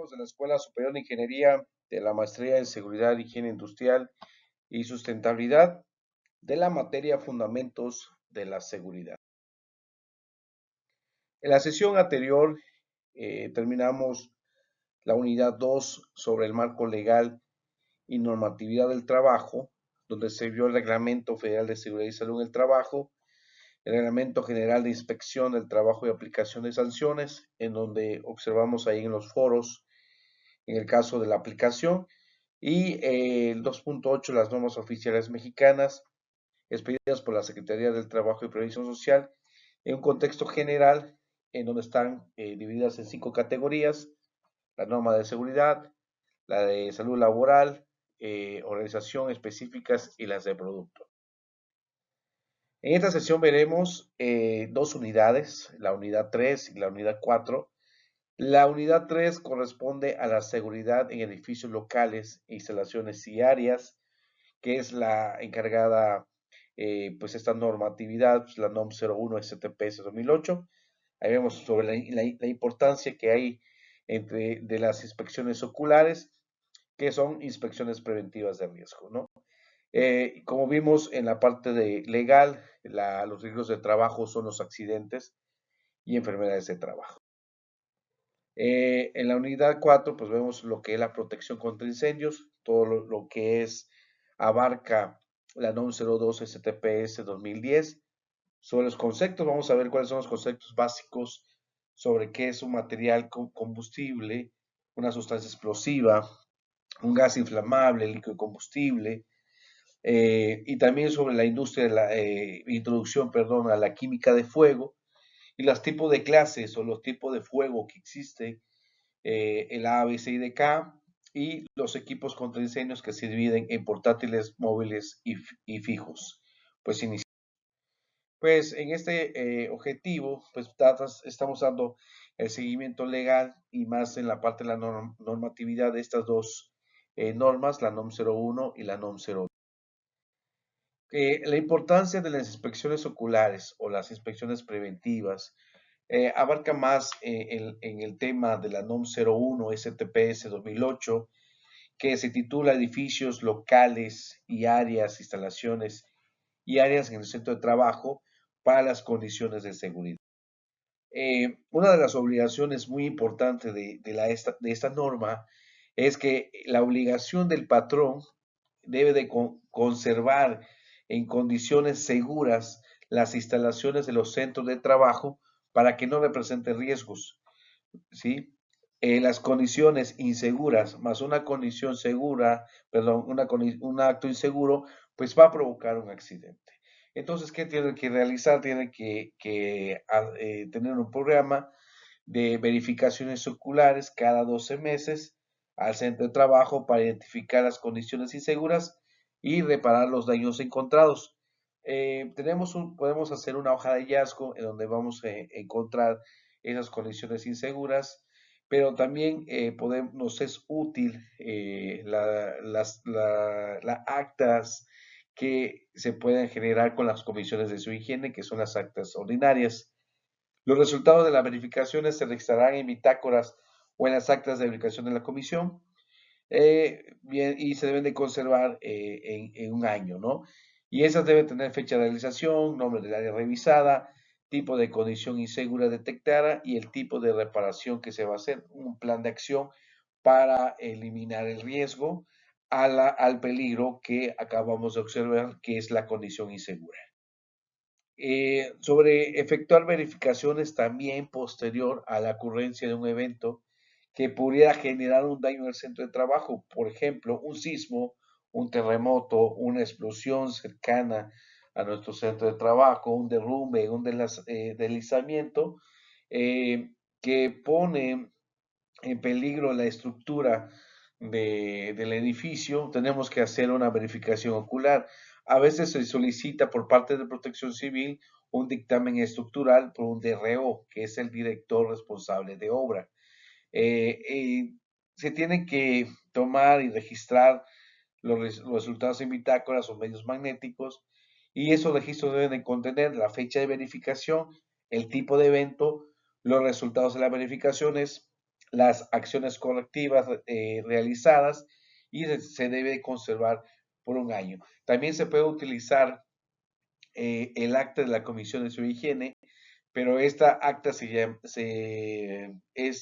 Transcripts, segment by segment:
Egresemos de la Escuela Superior de Ingeniería de la Maestría en Seguridad, Higiene Industrial y Sustentabilidad de la materia Fundamentos de la Seguridad. En la sesión anterior terminamos la unidad 2 sobre el marco legal y normatividad del trabajo, donde se vio el Reglamento Federal de Seguridad y Salud en el Trabajo, el Reglamento General de Inspección del Trabajo y Aplicación de Sanciones, en donde observamos ahí en los foros, en el caso de la aplicación, y el 2.8, las normas oficiales mexicanas, expedidas por la Secretaría del Trabajo y Previsión Social, en un contexto general, en donde están divididas en 5 categorías: la norma de seguridad, la de salud laboral, organización específicas y las de producto. En esta sesión veremos dos unidades, la unidad 3 y la unidad 4. La unidad 3 corresponde a la seguridad en edificios locales, instalaciones y áreas, que es la encargada, pues esta normatividad, pues la NOM 01 STPS 2008. Ahí vemos sobre la importancia que hay de las inspecciones oculares, que son inspecciones preventivas de riesgo, ¿no? Como vimos en la parte legal, los riesgos de trabajo son los accidentes y enfermedades de trabajo. En la unidad 4, pues vemos lo que es la protección contra incendios, todo lo que abarca la NOM 02 STPS 2010. Sobre los conceptos, vamos a ver cuáles son los conceptos básicos sobre qué es un material combustible, una sustancia explosiva, un gas inflamable, líquido combustible, y también sobre la industria de la introducción, perdón, a la química de fuego y los tipos de clases o los tipos de fuego que existen, el A, B, C y D, K, y los equipos contra incendios que se dividen en portátiles, móviles y fijos. Pues en este objetivo, pues estamos dando el seguimiento legal y más en la parte de la normatividad de estas dos normas, la NOM 01 y la NOM 02. La importancia de las inspecciones oculares o las inspecciones preventivas abarca más en el tema de la NOM 01 STPS 2008, que se titula Edificios locales y áreas, instalaciones y áreas en el centro de trabajo para las condiciones de seguridad. Una de las obligaciones muy importantes de esta norma es que la obligación del patrón debe de conservar en condiciones seguras las instalaciones de los centros de trabajo para que no representen riesgos, ¿sí? Las condiciones inseguras más una condición segura, perdón, un acto inseguro, pues va a provocar un accidente. Entonces, ¿qué tiene que realizar? Tiene que tener un programa de verificaciones oculares cada 12 meses al centro de trabajo para identificar las condiciones inseguras y reparar los daños encontrados. Podemos hacer una hoja de hallazgo en donde vamos a encontrar esas condiciones inseguras, pero también nos es útil las actas que se pueden generar con las comisiones de su higiene, que son las actas ordinarias. Los resultados de las verificaciones se registrarán en bitácoras o en las actas de verificación de la comisión, y se deben de conservar en un año, ¿no? Y esas deben tener fecha de realización, nombre del área revisada, tipo de condición insegura detectada y el tipo de reparación que se va a hacer, un plan de acción para eliminar el riesgo al peligro que acabamos de observar, que es la condición insegura. Sobre efectuar verificaciones también posterior a la ocurrencia de un evento que pudiera generar un daño en el centro de trabajo, por ejemplo, un sismo, un terremoto, una explosión cercana a nuestro centro de trabajo, un derrumbe, un deslizamiento que pone en peligro la estructura del edificio. Tenemos que hacer una verificación ocular. A veces se solicita por parte de Protección Civil un dictamen estructural por un DRO, que es el director responsable de obra. Se tienen que tomar y registrar los resultados en bitácoras o medios magnéticos, y esos registros deben de contener la fecha de verificación, el tipo de evento, los resultados de las verificaciones, las acciones correctivas realizadas y se debe conservar por un año. También se puede utilizar el acta de la Comisión de Seguridad y Higiene, pero esta acta es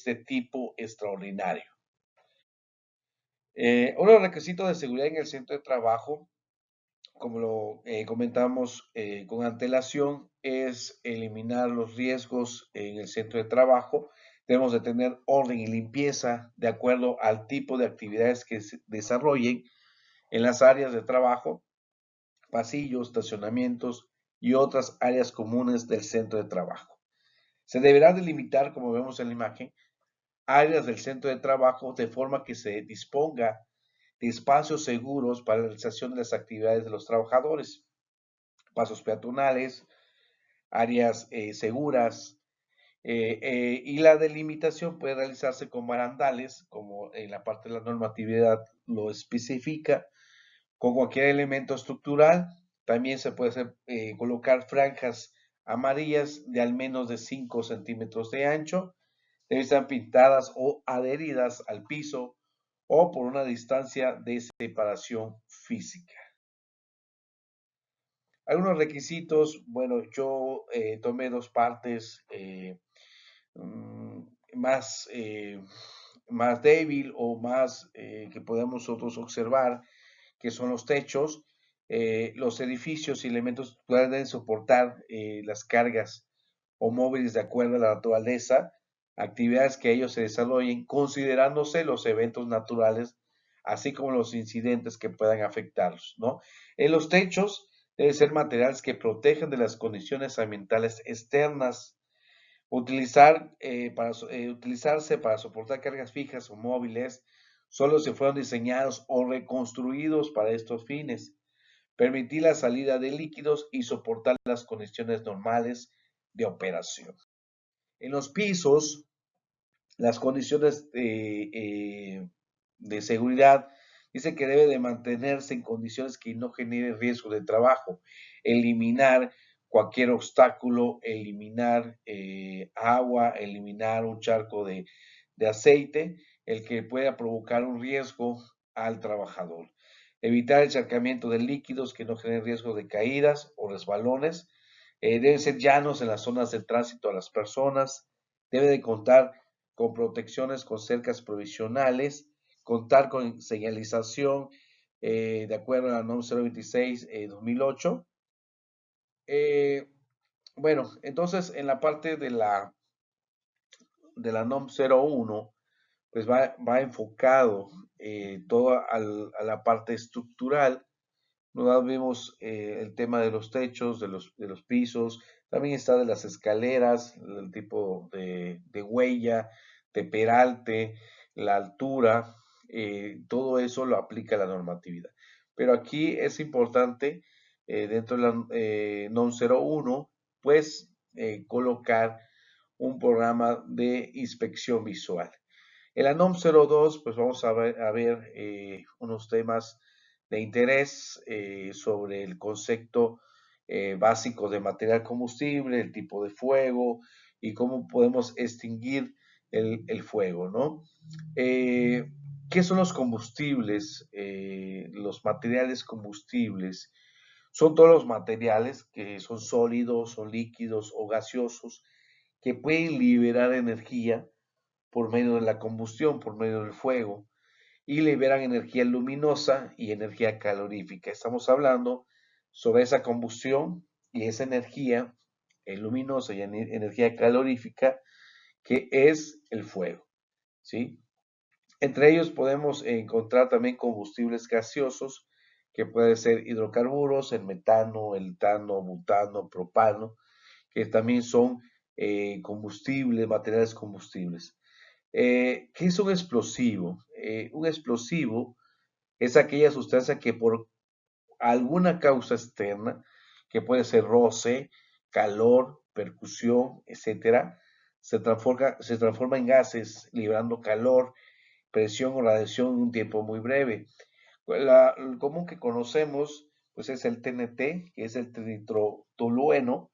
de tipo extraordinario. Uno de los requisitos de seguridad en el centro de trabajo, como lo comentamos con antelación, es eliminar los riesgos en el centro de trabajo. Debemos de tener orden y limpieza de acuerdo al tipo de actividades que se desarrollen en las áreas de trabajo, pasillos, estacionamientos y otras áreas comunes del centro de trabajo. Se deberá delimitar, como vemos en la imagen, áreas del centro de trabajo de forma que se disponga de espacios seguros para la realización de las actividades de los trabajadores, pasos peatonales, áreas seguras, y la delimitación puede realizarse con barandales, como en la parte de la normatividad lo especifica, con cualquier elemento estructural. También se puede colocar franjas amarillas de al menos de 5 centímetros de ancho. Deben estar pintadas o adheridas al piso o por una distancia de separación física. Algunos requisitos, bueno, yo tomé dos partes mm, más, más débil o más que podemos nosotros observar, que son los techos. Los edificios y elementos pueden soportar las cargas o móviles de acuerdo a la naturaleza, actividades que ellos se desarrollen, considerándose los eventos naturales, así como los incidentes que puedan afectarlos, ¿no? En los techos deben ser materiales que protejan de las condiciones ambientales externas, utilizarse para soportar cargas fijas o móviles, solo si fueron diseñados o reconstruidos para estos fines, permitir la salida de líquidos y soportar las condiciones normales de operación. En los pisos, las condiciones de seguridad dice que debe de mantenerse en condiciones que no generen riesgo de trabajo, eliminar cualquier obstáculo, eliminar agua, eliminar un charco de aceite, el que pueda provocar un riesgo al trabajador. Evitar el encharcamiento de líquidos que no generen riesgo de caídas o resbalones. Deben ser llanos en las zonas de tránsito a las personas. Debe de contar con protecciones con cercas provisionales, contar con señalización de acuerdo a la NOM 026 2008. Eh, bueno, entonces en la parte de la NOM 01, pues va enfocado toda a la parte estructural. Nos vimos el tema de los techos, de los pisos, también está de las escaleras, el tipo de huella, de peralte, la altura, todo eso lo aplica la normatividad. Pero aquí es importante, dentro de la NOM 01, pues colocar un programa de inspección visual. En la NOM 02, pues vamos a ver unos temas de interés sobre el concepto básico de material combustible, el tipo de fuego y cómo podemos extinguir el fuego, ¿no? ¿Qué son los combustibles? Los materiales combustibles son todos los materiales que son sólidos, son líquidos o gaseosos que pueden liberar energía por medio de la combustión, por medio del fuego, y liberan energía luminosa y energía calorífica. Estamos hablando sobre esa combustión y esa energía luminosa y energía calorífica que es el fuego, ¿sí? Entre ellos podemos encontrar también combustibles gaseosos, que pueden ser hidrocarburos, el metano, el etano, butano, propano, que también son combustibles, materiales combustibles. ¿Qué es un explosivo? Un explosivo es aquella sustancia que por alguna causa externa, que puede ser roce, calor, percusión, etcétera, se transforma en gases, liberando calor, presión o radiación en un tiempo muy breve. El común que conocemos pues es el TNT, que es el trinitrotolueno,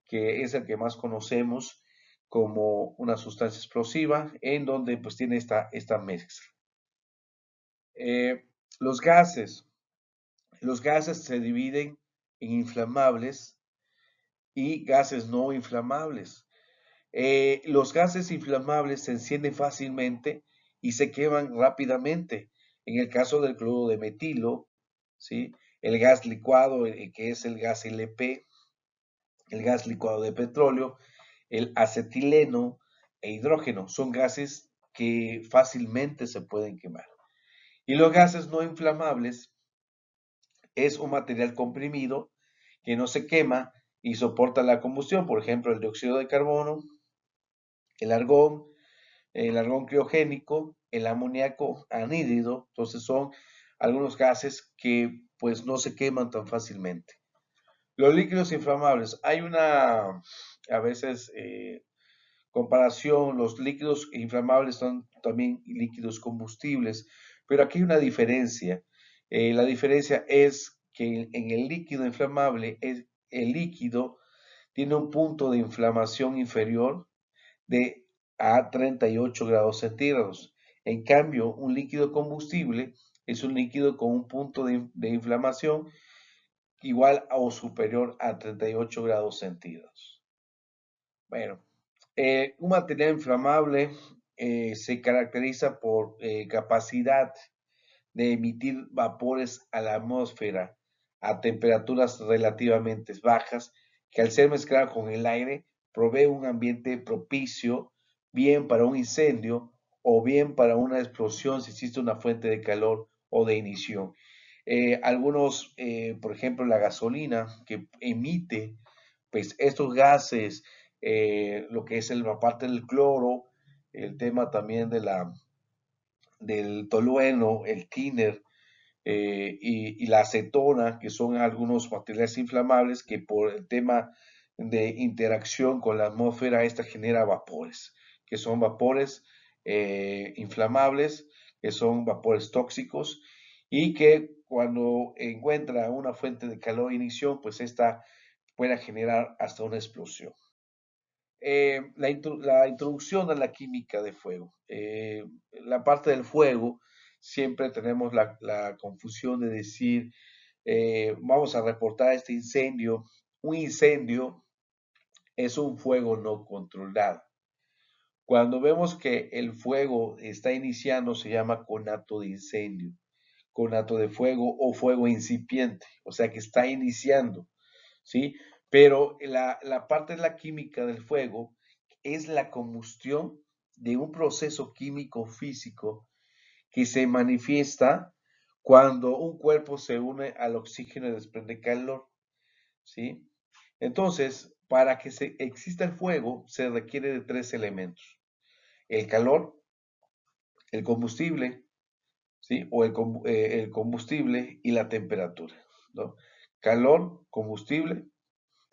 que es el que más conocemos, como una sustancia explosiva en donde pues tiene esta mezcla. Eh, los gases. Los gases se dividen en inflamables y gases no inflamables. Los gases inflamables se encienden fácilmente y se queman rápidamente. En el caso del cloruro de metilo, ¿sí? El gas licuado, que es el gas LP, el gas licuado de petróleo, el acetileno e hidrógeno, son gases que fácilmente se pueden quemar. Y los gases no inflamables es un material comprimido que no se quema y soporta la combustión, por ejemplo, el dióxido de carbono, el argón, el argón criogénico, el amoníaco anhídrido. Entonces son algunos gases que pues no se queman tan fácilmente. Los líquidos inflamables, hay una a veces comparación, los líquidos inflamables son también líquidos combustibles, pero aquí hay una diferencia. La diferencia es que en el líquido inflamable el líquido tiene un punto de inflamación inferior de a 38 grados centígrados. En cambio, un líquido combustible es un líquido con un punto de inflamación igual o superior a 38 grados centígrados. Bueno, un material inflamable se caracteriza por capacidad de emitir vapores a la atmósfera a temperaturas relativamente bajas, que al ser mezclado con el aire provee un ambiente propicio bien para un incendio o bien para una explosión si existe una fuente de calor o de ignición. Por ejemplo, la gasolina que emite pues estos gases, lo que es la parte del cloro, el tema también del tolueno, el thinner, y la acetona, que son algunos materiales inflamables que por el tema de interacción con la atmósfera, esta genera vapores, que son vapores inflamables, que son vapores tóxicos y que cuando encuentra una fuente de calor e ignición, pues esta puede generar hasta una explosión. La introducción a la química de fuego. La parte del fuego, siempre tenemos la confusión de decir, vamos a reportar este incendio. Un incendio es un fuego no controlado. Cuando vemos que el fuego está iniciando, se llama conato de incendio, conato de fuego o fuego incipiente, o sea que está iniciando. ¿Sí? Pero la parte de la química del fuego es la combustión de un proceso químico físico que se manifiesta cuando un cuerpo se une al oxígeno y desprende calor, ¿sí? Entonces, para que exista el fuego, se requiere de tres elementos: el calor, el combustible, ¿sí? O el combustible y la temperatura, ¿no? Calor, combustible,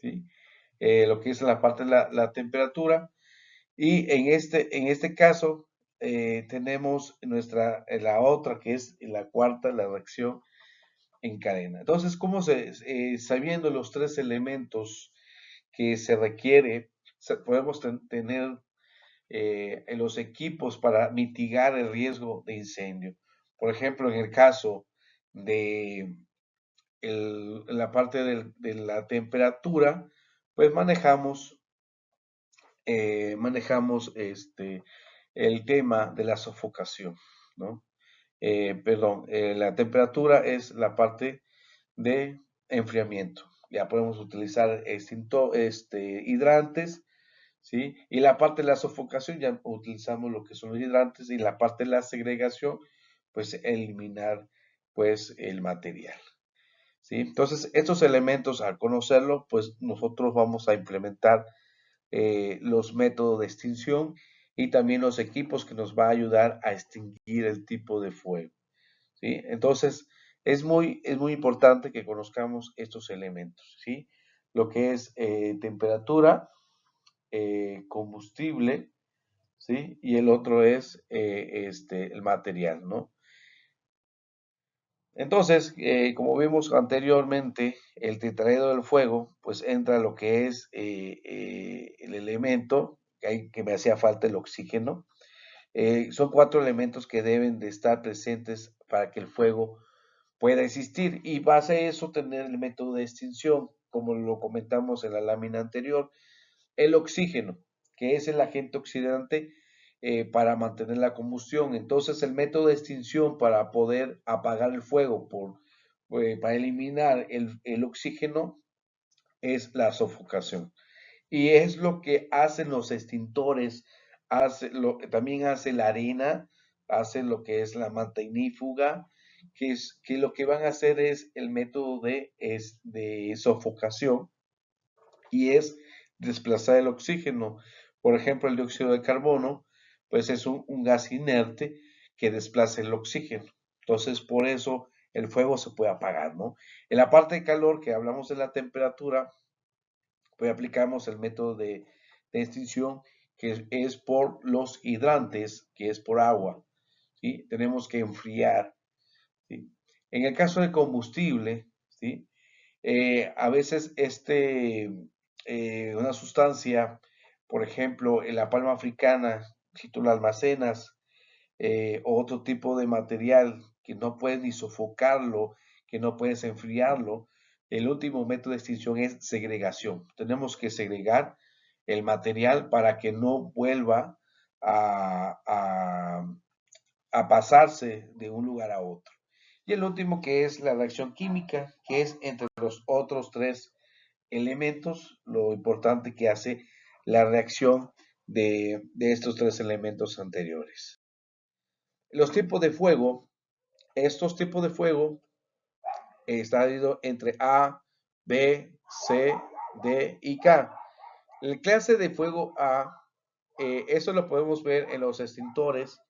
¿sí? Lo que es la parte de la temperatura. Y en este caso tenemos la otra que es la cuarta, la reacción en cadena. Entonces, sabiendo los tres elementos que se requiere, podemos tener los equipos para mitigar el riesgo de incendio. Por ejemplo, en el caso de la parte de la temperatura, pues manejamos el tema de la sofocación, ¿no? La temperatura es la parte de enfriamiento. Ya podemos utilizar hidrantes, ¿sí? Y la parte de la sofocación ya utilizamos lo que son los hidrantes, y la parte de la segregación, pues eliminar pues el material, ¿sí? Entonces, estos elementos, al conocerlo, pues nosotros vamos a implementar los métodos de extinción y también los equipos que nos va a ayudar a extinguir el tipo de fuego, ¿sí? Entonces, es muy importante que conozcamos estos elementos, ¿sí? Lo que es temperatura, combustible, ¿sí? Y el otro es el material, ¿no? Entonces, como vimos anteriormente, el tetraedro del fuego, pues entra lo que es el elemento que me hacía falta el oxígeno. Son 4 elementos que deben de estar presentes para que el fuego pueda existir y base a eso tener el método de extinción, como lo comentamos en la lámina anterior, el oxígeno, que es el agente oxidante para mantener la combustión. Entonces el método de extinción para poder apagar el fuego, para eliminar el oxígeno, es la sofocación. Y es lo que hacen los extintores, también hace la arena, hace lo que es la manta ignífuga, que lo que van a hacer es el método de sofocación y es desplazar el oxígeno. Por ejemplo, el dióxido de carbono, pues es un gas inerte que desplaza el oxígeno. Entonces, por eso el fuego se puede apagar, ¿no? En la parte de calor, que hablamos de la temperatura, pues aplicamos el método de extinción que es por los hidrantes, que es por agua, ¿sí? Tenemos que enfriar, ¿sí? En el caso de combustible, ¿sí? A veces una sustancia, por ejemplo, en la palma africana, si tú la almacenas, o otro tipo de material que no puedes ni sofocarlo, que no puedes enfriarlo, el último método de extinción es segregación. Tenemos que segregar el material para que no vuelva a, a, a pasarse de un lugar a otro. Y el último que es la reacción química, que es entre los otros 3 elementos, lo importante que hace la reacción de estos 3 elementos anteriores. Los tipos de fuego, estos tipos de fuego está dividido entre A, B, C, D y K. La clase de fuego A, eso lo podemos ver en los extintores,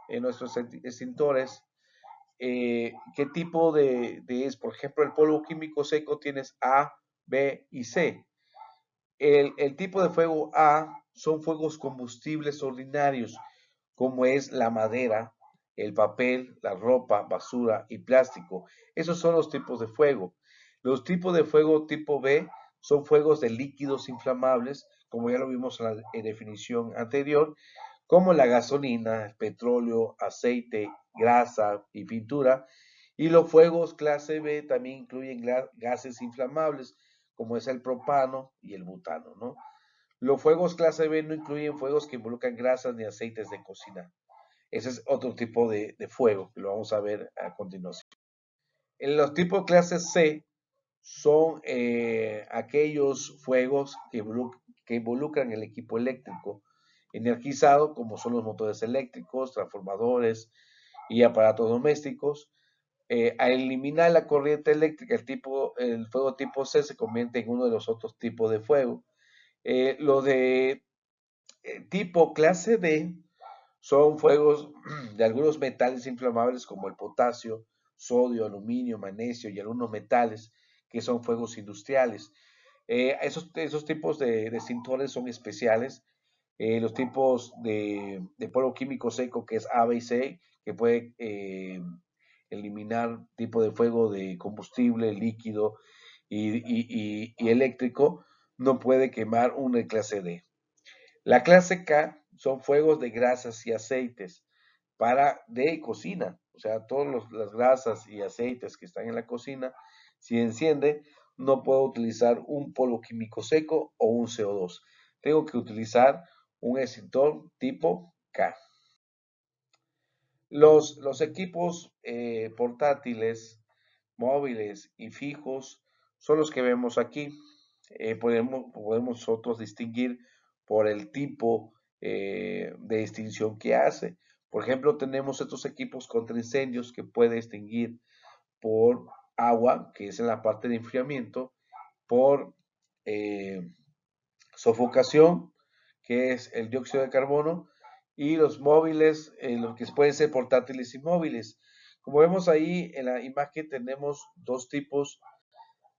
en nuestros extintores. ¿Qué tipo de es? Por ejemplo, el polvo químico seco tienes A, B y C. El tipo de fuego A son fuegos combustibles ordinarios, como es la madera, el papel, la ropa, basura y plástico. Esos son los tipos de fuego. Los tipos de fuego tipo B son fuegos de líquidos inflamables, como ya lo vimos en la definición anterior, como la gasolina, el petróleo, aceite, grasa y pintura. Y los fuegos clase B también incluyen gases inflamables, como es el propano y el butano, ¿no? Los fuegos clase B no incluyen fuegos que involucran grasas ni aceites de cocina. Ese es otro tipo de fuego que lo vamos a ver a continuación. En los tipos clase C son aquellos fuegos que involucran el equipo eléctrico energizado, como son los motores eléctricos, transformadores y aparatos domésticos. Al eliminar la corriente eléctrica, el fuego tipo C se convierte en uno de los otros tipos de fuego. Lo de tipo clase D son fuegos de algunos metales inflamables como el potasio, sodio, aluminio, magnesio y algunos metales que son fuegos industriales. Esos tipos de extintores son especiales. Los tipos de polvo químico seco, que es A, B y C, que puede eliminar tipo de fuego de combustible, líquido y eléctrico, no puede quemar una de clase D. La clase K son fuegos de grasas y aceites de cocina, o sea, todas las grasas y aceites que están en la cocina, si enciende, no puedo utilizar un polvo químico seco o un CO2. Tengo que utilizar un extintor tipo K. Los equipos portátiles, móviles y fijos son los que vemos aquí. Podemos nosotros distinguir por el tipo de extinción que hace. Por ejemplo, tenemos estos equipos contra incendios que puede extinguir por agua, que es en la parte de enfriamiento, por eh, sofocación, que es el dióxido de carbono, y los móviles, los que pueden ser portátiles y móviles. Como vemos ahí en la imagen tenemos dos tipos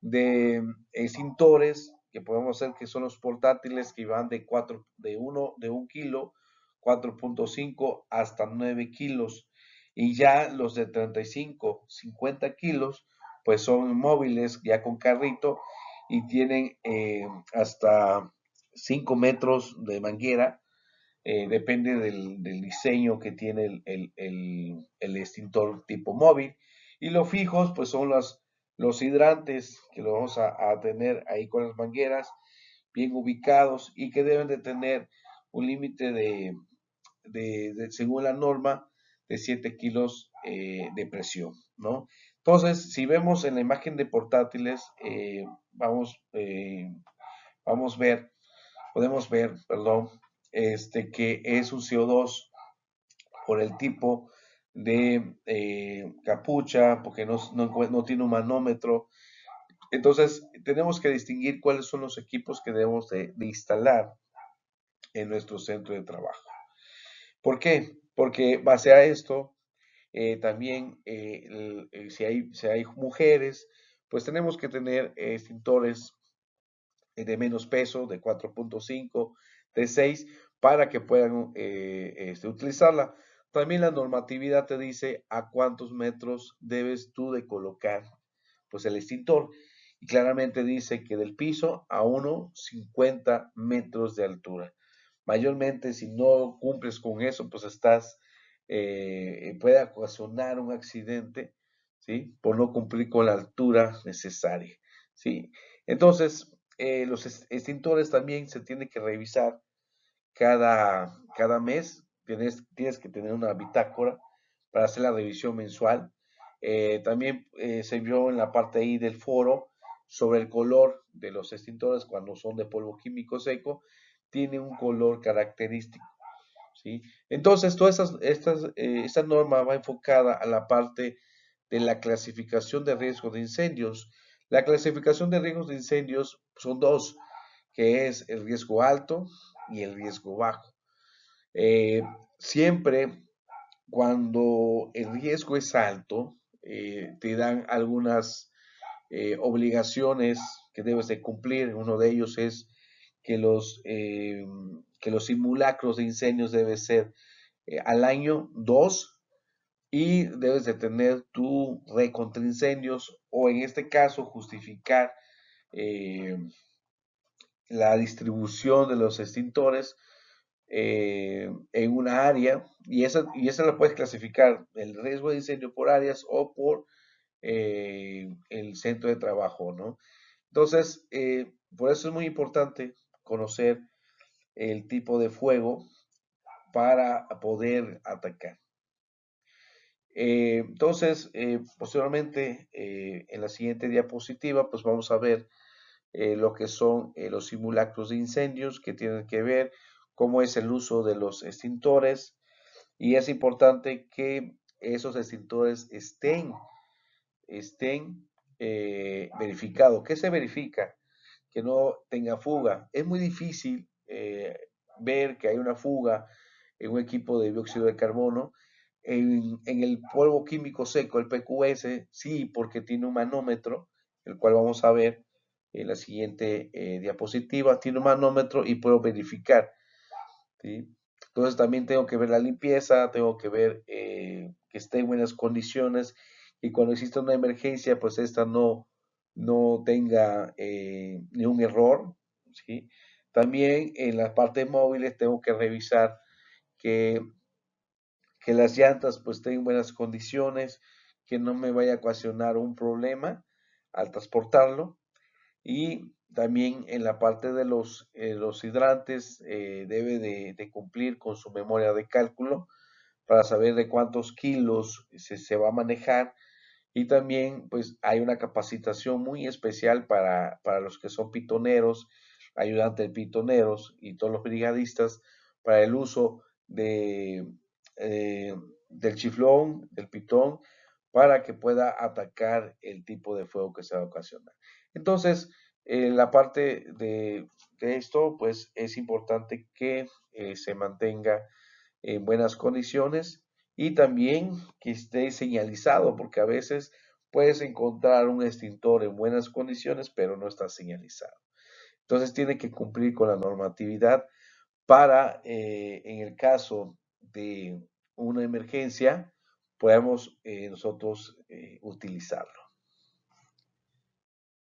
de extintores que podemos hacer que son los portátiles que van de 1 kilo, 4.5 hasta 9 kilos. Y ya los de 35, 50 kilos, pues son móviles ya con carrito y tienen hasta 5 metros de manguera depende del diseño que tiene el extintor tipo móvil. Y los fijos, pues son los hidrantes que lo vamos a tener ahí con las mangueras bien ubicados y que deben de tener un límite según la norma, de 7 kilos de presión, ¿no? Entonces, si vemos en la imagen de portátiles, vamos ver, podemos ver, perdón, que es un CO2 por el tipo de capucha, porque no tiene un manómetro. Entonces, tenemos que distinguir cuáles son los equipos que debemos de instalar en nuestro centro de trabajo. ¿Por qué? Porque base a esto, también si hay mujeres, pues tenemos que tener extintores de menos peso, de 4.5, de 6, para que puedan utilizarla. También la normatividad te dice a cuántos metros debes tú de colocar pues el extintor. Y claramente dice que del piso a 50 metros de altura. Mayormente si no cumples con eso, pues puede ocasionar un accidente, ¿sí? Por no cumplir con la altura necesaria, ¿sí? Entonces, los extintores también se tienen que revisar cada mes. Tienes que tener una bitácora para hacer la revisión mensual. También se vio en la parte ahí del foro sobre el color de los extintores cuando son de polvo químico seco, tiene un color característico, ¿sí? Entonces, esta norma va enfocada a la parte de la clasificación de riesgo de incendios. La clasificación de riesgos de incendios son dos, que es el riesgo alto y el riesgo bajo. Siempre cuando el riesgo es alto, te dan algunas obligaciones que debes de cumplir. Uno de ellos es que los simulacros de incendios deben ser al año 2 y debes de tener tu red contra incendios o en este caso justificar eh, la distribución de los extintores en una área y esa la puedes clasificar el riesgo de incendio por áreas o por el centro de trabajo, ¿no? Entonces, por eso es muy importante conocer el tipo de fuego para poder atacar. Entonces, posteriormente, en la siguiente diapositiva, pues vamos a ver lo que son los simulacros de incendios que tienen que ver cómo es el uso de los extintores y es importante que esos extintores estén verificados. ¿Qué se verifica? Que no tenga fuga. Es muy difícil ver que hay una fuga en un equipo de dióxido de carbono. En el polvo químico seco, el PQS, sí, porque tiene un manómetro, el cual vamos a ver en la siguiente diapositiva. Tiene un manómetro y puedo verificar, ¿sí? Entonces también tengo que ver la limpieza, tengo que ver que esté en buenas condiciones y cuando exista una emergencia, pues esta no tenga ni un error, ¿sí? También en las partes móviles tengo que revisar que, que las llantas pues estén en buenas condiciones, que no me vaya a ocasionar un problema al transportarlo. Y también en la parte de los hidrantes debe de cumplir con su memoria de cálculo para saber de cuántos kilos se va a manejar. Y también pues hay una capacitación muy especial para los que son pitoneros, ayudantes de pitoneros y todos los brigadistas para el uso eh, del chiflón, del pitón, para que pueda atacar el tipo de fuego que se va a ocasionar. Entonces, la parte de esto, pues es importante que se mantenga en buenas condiciones y también que esté señalizado, porque a veces puedes encontrar un extintor en buenas condiciones, pero no está señalizado. Entonces tiene que cumplir con la normatividad para, en el caso de una emergencia, podamos nosotros utilizarlo.